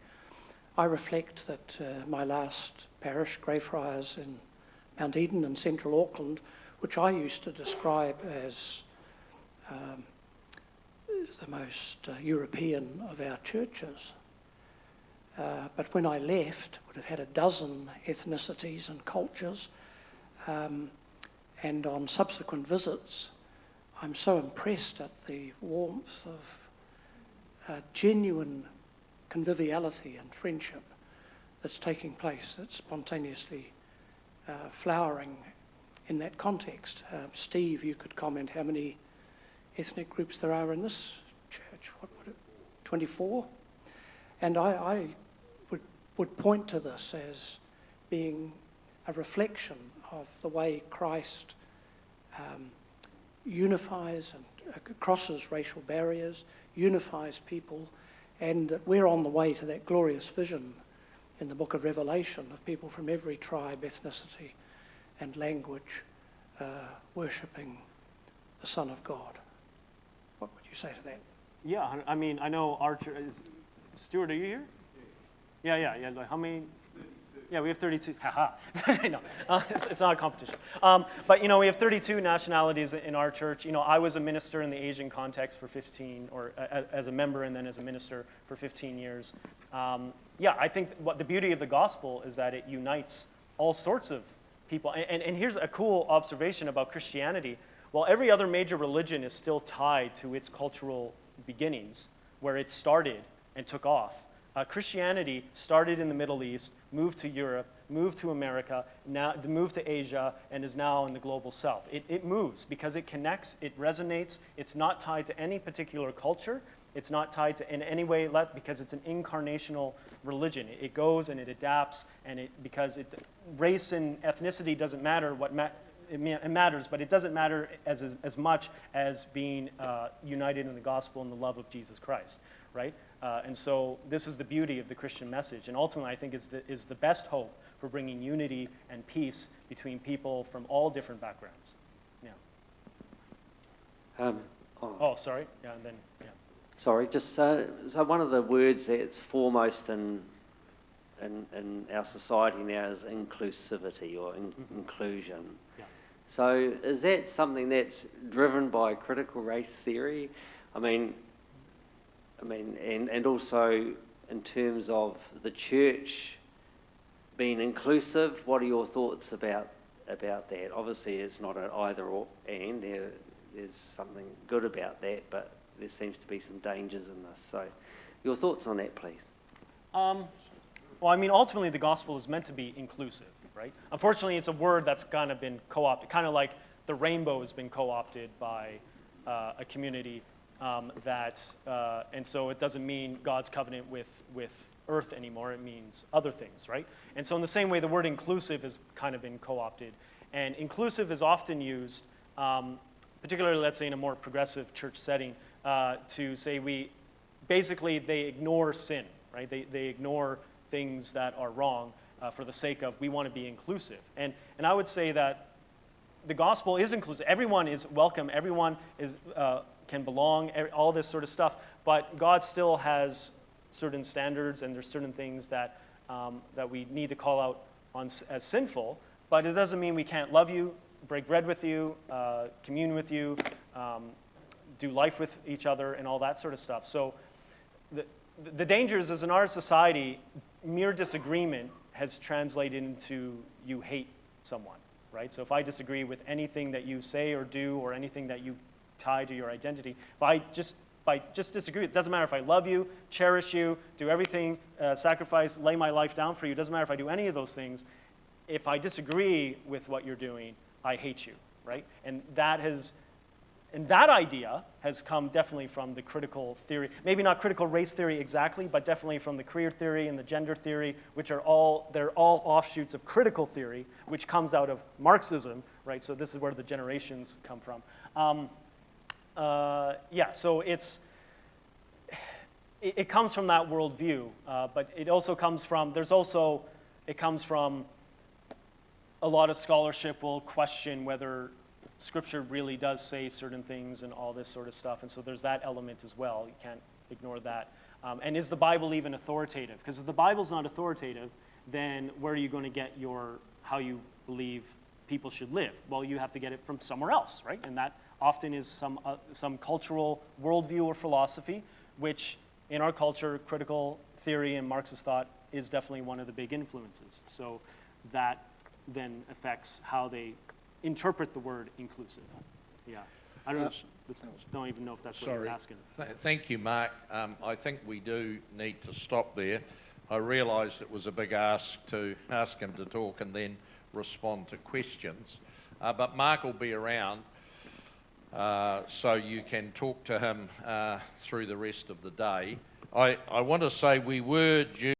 I reflect that my last parish, Greyfriars in Mount Eden in central Auckland, which I used to describe as the most European of our churches. But when I left, would have had a dozen ethnicities and cultures, and on subsequent visits, I'm so impressed at the warmth of genuine conviviality and friendship that's taking place, that's spontaneously flowering in that context. Steve, you could comment how many ethnic groups there are in this church. language. What would it, 24? And I would point to this as being a reflection of the way Christ unifies and crosses racial barriers, unifies people, and that we're on the way to that glorious vision in the book of Revelation of people from every tribe, ethnicity, and language worshipping the Son of God. What would you say to that? Yeah, I mean, I know our church is. Stuart, are you here? Yeah. Like, how many? Yeah, we have 32. Haha. No, it's not a competition. But, we have 32 nationalities in our church. I was a minister in the Asian context for 15, or as a member and then as a minister for 15 years. I think what the beauty of the gospel is that it unites all sorts of people. And here's a cool observation about Christianity. While every other major religion is still tied to its cultural beginnings, where it started and took off, Christianity started in the Middle East, moved to Europe, moved to America, now moved to Asia, and is now in the global south. It moves because it connects, it resonates. It's not tied to any particular culture. It's not tied to in any way because it's an incarnational religion. It goes and it adapts, and because race and ethnicity doesn't matter. It matters, but it doesn't matter as much as being united in the gospel and the love of Jesus Christ, right? And so this is the beauty of the Christian message, and ultimately I think is the best hope for bringing unity and peace between people from all different backgrounds. Yeah. Oh, sorry. Yeah, and then yeah. Sorry, just so one of the words that's foremost in our society now is inclusivity or inclusion. Yeah. So is that something that's driven by critical race theory? I mean, and also in terms of the church being inclusive, what are your thoughts about that? Obviously, it's not an either or and. There's something good about that, but there seems to be some dangers in this. So your thoughts on that, please. Well, I mean, ultimately, the gospel is meant to be inclusive, right? Unfortunately, it's a word that's kind of been co-opted, kind of like the rainbow has been co-opted by a community and so it doesn't mean God's covenant with earth anymore. It means other things, right? And so in the same way, the word inclusive has kind of been co-opted. And inclusive is often used, particularly, let's say, in a more progressive church setting, to say they ignore sin, right? They ignore things that are wrong for the sake of we want to be inclusive. And I would say that the gospel is inclusive. Everyone is welcome. Everyone can belong, all this sort of stuff. But God still has certain standards, and there's certain things that we need to call out as sinful. But it doesn't mean we can't love you, break bread with you, commune with you, do life with each other, and all that sort of stuff. So the dangers is in our society, mere disagreement has translated into you hate someone, right? So if I disagree with anything that you say or do or anything that you tie to your identity, if I just disagree, it doesn't matter if I love you, cherish you, do everything, sacrifice, lay my life down for you, it doesn't matter if I do any of those things. If I disagree with what you're doing, I hate you, right? And that idea has come definitely from the critical theory, maybe not critical race theory exactly, but definitely from the queer theory and the gender theory, which they're all offshoots of critical theory, which comes out of Marxism, right? So this is where the generations come from. So it comes from that worldview, but it also comes from, it comes from a lot of scholarship will question whether Scripture really does say certain things and all this sort of stuff, and so there's that element as well. You can't ignore that. And is the Bible even authoritative? Because if the Bible's not authoritative, then where are you going to get how you believe people should live? Well, you have to get it from somewhere else, right? And that often is some cultural worldview or philosophy, which in our culture, critical theory and Marxist thought is definitely one of the big influences. So that then affects how they interpret the word inclusive. Yeah. I don't even know if that's what you're asking. Thank you, Mark. I think we do need to stop there. I realised it was a big ask to ask him to talk and then respond to questions. But Mark will be around. so you can talk to him through the rest of the day. I want to say we were due